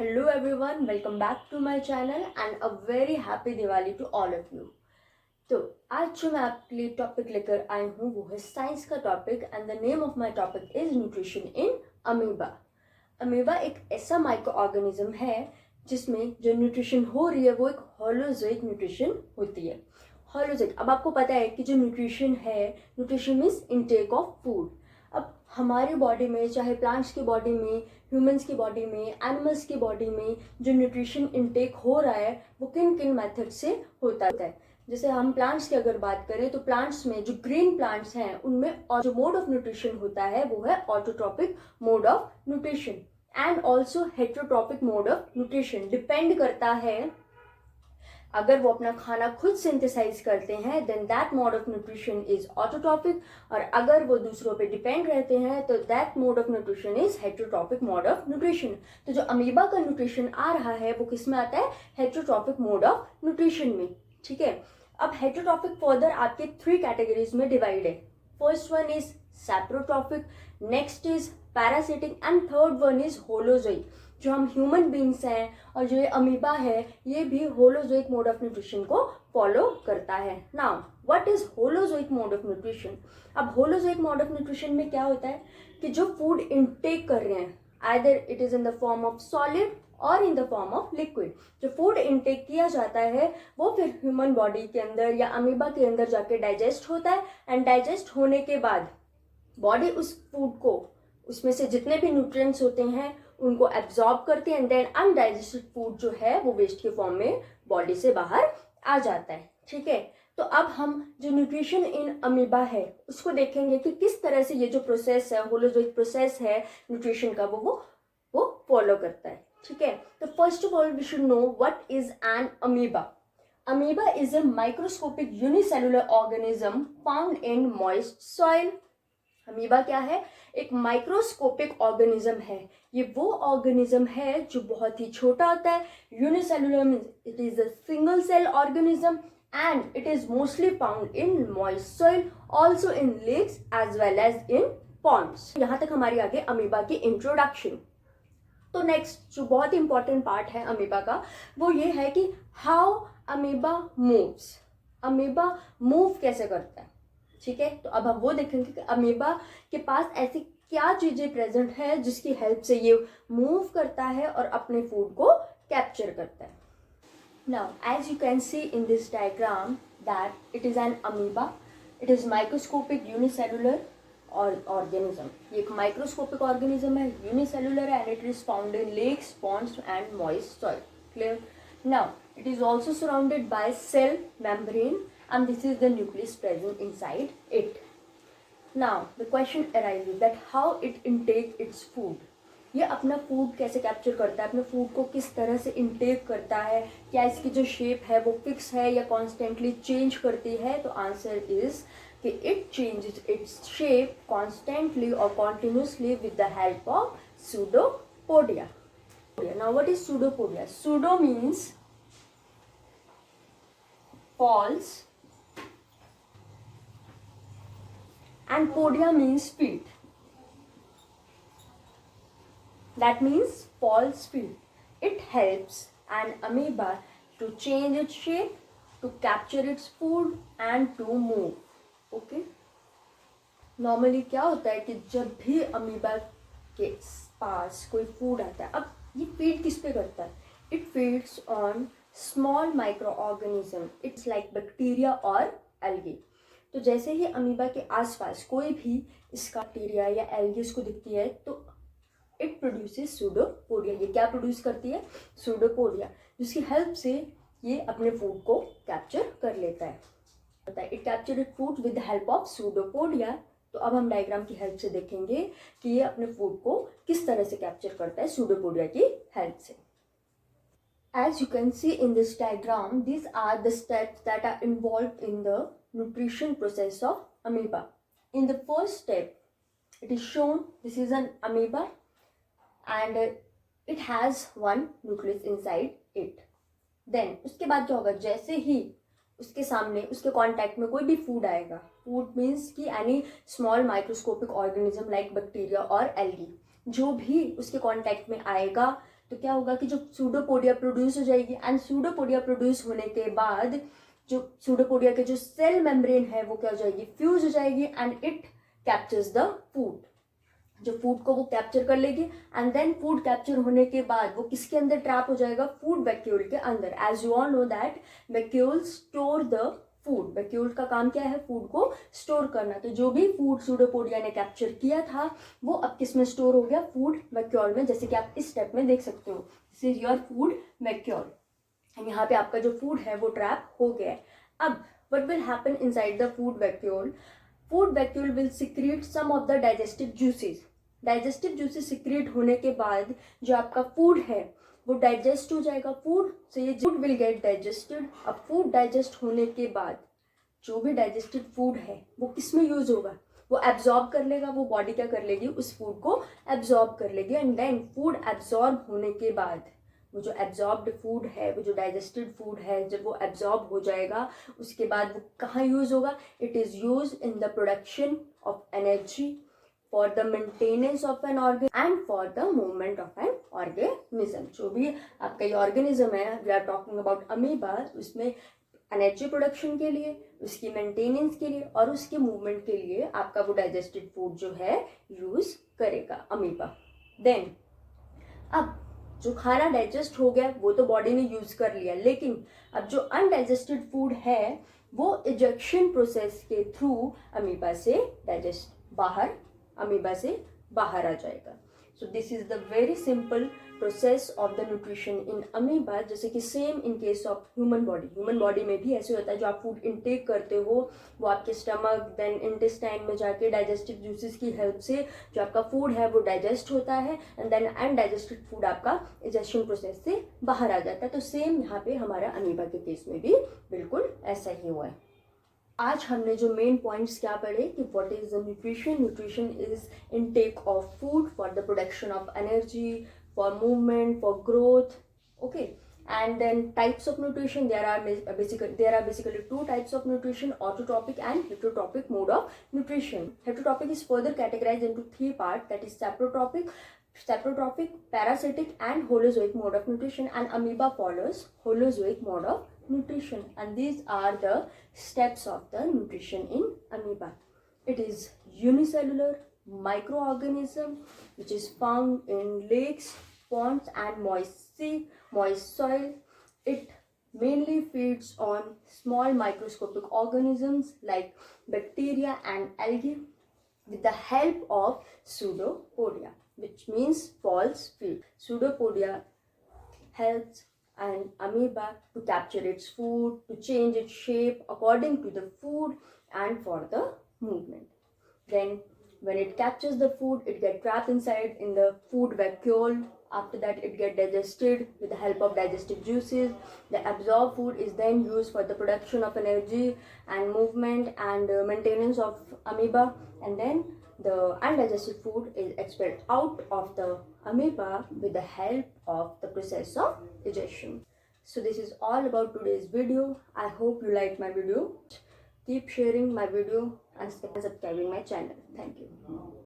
Hello everyone, welcome back to my channel and a very happy Diwali to all of you. तो आज जो मैं आपके लिए टॉपिक लेकर आई हूँ वो है साइंस का topic and the name of my topic is nutrition in amoeba. Amoeba एक ऐसा माइक्रो ऑर्गेनिज्म है जिसमें जो न्यूट्रिशन हो रही है वो एक होलोजोइक न्यूट्रिशन होती है। होलोजोइक, अब आपको पता है कि जो न्यूट्रिशन है, nutrition means intake of food. अब हमारी बॉडी में, चाहे प्लांट्स की बॉडी में, ह्यूमंस की बॉडी में, एनिमल्स की बॉडी में जो न्यूट्रिशन इनटेक हो रहा है वो किन किन मेथड से होता है। जैसे हम प्लांट्स की अगर बात करें तो प्लांट्स में जो ग्रीन प्लांट्स हैं उनमें और जो मोड ऑफ न्यूट्रिशन होता है वो है autotrophic mode of nutrition and also heterotrophic mode of nutrition. Depend करता है, अगर वो अपना खाना खुद सिंथेसाइज करते हैं then that mode of nutrition is autotrophic, और अगर वो दूसरों पे डिपेंड रहते हैं तो that mode of nutrition is heterotrophic mode of nutrition. तो जो अमीबा का न्यूट्रिशन आ रहा है वो किस में आता है? हेट्रोट्रॉपिक मोड ऑफ न्यूट्रिशन में। ठीक है, अब हेट्रोट्रॉपिक फर्दर आपके 3 कैटेगरीज में डिवाइड है। First one is saprotrophic, next is parasitic and third one is holozoic. जो हम ह्यूमन बींग्स हैं और जो ये अमीबा है ये भी होलोजोइक मोड ऑफ न्यूट्रिशन को फॉलो करता है। Now what is holozoic mode of nutrition? अब होलोजोइक मोड ऑफ न्यूट्रिशन में क्या होता है कि जो फूड इनटेक कर रहे हैं, either it is in the form of solid और in the form of liquid, जो फूड इनटेक किया जाता है वो फिर ह्यूमन बॉडी के अंदर या अमीबा के अंदर जाके डाइजेस्ट होता है एंड डाइजेस्ट होने के बाद बॉडी उस फूड को, उसमें से जितने भी न्यूट्रिएंट्स होते हैं उनको एब्जॉर्ब करते हैं एंड देन अनडाइजेस्टेड फूड जो है वो वेस्ट के फॉर्म में बॉडी से बाहर आ जाता है। ठीक है, तो अब हम जो न्यूट्रिशन इन अमीबा है उसको देखेंगे कि किस तरह से ये जो प्रोसेस है, होलोजोइक प्रोसेस है न्यूट्रिशन का, वो फॉलो करता है। ठीक है, तो first of all we should know what is an amoeba. Amoeba is a microscopic unicellular organism found in moist soil. Amoeba क्या है? एक माइक्रोस्कोपिक ऑर्गेनिज्म है। ये वो ऑर्गेनिज्म है जो बहुत ही छोटा होता है। Unicellular means it is a single cell organism and it is mostly found in moist soil, also in lakes as well as in ponds. यहाँ तक हमारी आगे अमीबा की इंट्रोडक्शन। तो नेक्स्ट जो बहुत ही इंपॉर्टेंट पार्ट है अमीबा का वो ये है कि how amoeba moves. Amoeba move कैसे करता है? ठीक है, तो अब हम वो देखेंगे कि अमीबा के पास ऐसी क्या चीजें प्रेजेंट है जिसकी हेल्प से ये मूव करता है और अपने फूड को कैप्चर करता है। Now as you can see in this diagram that it is an amoeba, it is microscopic unicellular organism. ये एक माइक्रोस्कोपिक ऑर्गेनिज्म है, unicellular and it is found in lakes, ponds and moist soil. Clear? Now it is also surrounded by cell membrane and this is the nucleus present inside it. Now the question arises that how it intake its food. ये अपना food कैसे capture करता है, अपने food को किस तरह से इंटेक करता है, क्या इसकी जो शेप है वो फिक्स है या कॉन्स्टेंटली चेंज करती है? तो आंसर इज कि it changes its shape constantly और continuously with the help of pseudopodia. Now what is pseudopodia? Pseudo means false and podia means feet. That means false feet. It helps an amoeba to change its shape, to capture its food and to move. Okay? Normally क्या होता है कि जब भी amoeba के पास कोई food आता है, अब ये फीड किस पे करता है? It feeds on small microorganism. It's like bacteria or algae. तो जैसे ही अमीबा के आसपास कोई भी इसका बैक्टीरिया या एल्गी उसको दिखती है तो इट प्रोड्यूसेस सूडोपोडिया। ये क्या प्रोड्यूस करती है? सूडोपोडिया, जिसकी हेल्प से ये अपने फूड को कैप्चर कर लेता है। It capture it food with the help of pseudopodia. तो अब हम डायग्राम की हेल्प से देखेंगे कि ये अपने फूड को किस तरह से कैप्चर करता है सूडोपोडिया की हेल्प से। As you can see in this diagram, these are the steps that are involved in the nutrition process of amoeba. In the first step, it is shown this is an amoeba and it has one nucleus inside it. Then उसके बाद क्या होगा? जैसे ही उसके सामने, उसके contact में कोई भी फूड आएगा, फूड मीन्स कि any small microscopic organism like bacteria और एल्गी, जो भी उसके कांटेक्ट में आएगा तो क्या होगा कि जो सूडोपोडिया प्रोड्यूस हो जाएगी, एंड सूडोपोडिया प्रोड्यूस होने के बाद जो सूडोपोडिया के जो सेल मेम्ब्रेन है वो क्या हो जाएगी, फ्यूज हो जाएगी, and it captures the food. जो फूड को वो कैप्चर कर लेगी, एंड देन फूड कैप्चर होने के बाद वो किसके अंदर ट्रैप हो जाएगा, फूड वैक्यूल के अंदर। As you all know that vacuole store the food. Vacuole का काम क्या है, फूड को स्टोर करना। तो जो भी फूड सूडोपोडिया ने कैप्चर किया था वो अब किस में स्टोर हो गया, फूड वैक्यूल में, जैसे कि आप इस स्टेप में देख सकते हो, this is your food vacuole. यहाँ पे आपका जो फूड है वो ट्रैप हो गया है। अब what will happen inside the food vacuole? Food vacuole will secrete some of the digestive juices. Digestive juices secrete होने के बाद जो आपका फूड है वो डाइजेस्ट हो जाएगा। फूड से ये फूड विल गेट डाइजेस्टेड। अब फूड डाइजेस्ट होने के बाद जो भी डाइजेस्टेड फूड है वो किस में यूज होगा, वो एब्जॉर्ब कर लेगा। वो बॉडी क्या कर लेगी, उस फूड को एब्जॉर्ब कर लेगी, एंड देन फूड एब्जॉर्ब होने के बाद वो जो एब्जॉर्ब्ड फूड है, वो जो डाइजेस्टेड फूड है, जब वो एब्जॉर्ब हो जाएगा उसके बाद वो कहाँ यूज होगा, it is use in the production of energy, for the maintenance of an organ and for the movement of an organism. जो भी आपका ये ऑर्गेनिज्म है, we are talking about amoeba, उसमें एनर्जी प्रोडक्शन के लिए, उसकी मेंटेनेंस के लिए और उसके मूवमेंट के लिए आपका वो डाइजेस्टेड फूड जो है यूज करेगा अमीबा। देन अब जो खाना डाइजेस्ट हो गया वो तो बॉडी ने यूज कर लिया, लेकिन अब जो अनडाइजेस्टेड फूड है वो इजेक्शन प्रोसेस के थ्रू अमीबा से अमीबा से बाहर आ जाएगा। So this is the very simple process of the nutrition in amoeba. जैसे कि same in case of human body में भी ऐसे होता है, जो आप फूड इनटेक करते हो वो आपके स्टमक देन इंटेस्टाइन में जाके डाइजेस्टिव जूसेस की हेल्प से जो आपका फूड है वो डाइजेस्ट होता है, एंड देन अनडाइजेस्टेड फूड आपका इजेक्शन प्रोसेस से बाहर आ जाता है। तो सेम यहाँ पे हमारा अमीबा के केस में भी बिल्कुल ऐसा ही हुआ है। आज हमने जो मेन पॉइंट्स क्या पढ़े कि what is the nutrition. Nutrition is intake of food for the production of energy, for movement, for growth, okay. And then types of nutrition, there are basically two types of nutrition: autotrophic and heterotropic mode of nutrition. Heterotropic is further categorized into three parts, that is saprotrophic, parasitic and holozoic mode of nutrition, and amoeba follows holozoic mode of nutrition, and these are the steps of the nutrition in amoeba. It is unicellular microorganism which is found in lakes, ponds and moist soil. It mainly feeds on small microscopic organisms like bacteria and algae with the help of pseudopodia, which means false feed. Pseudopodia helps an amoeba to capture its food, to change its shape according to the food and for the movement. Then when it captures the food, it gets trapped inside in the food vacuole. After that, it gets digested with the help of digestive juices. The absorbed food is then used for the production of energy and movement and maintenance of amoeba, and then the undigested food is expelled out of the amoeba with the help of the process of digestion. So this is all about today's video. I hope you liked my video. Keep sharing my video and subscribing my channel. Thank you.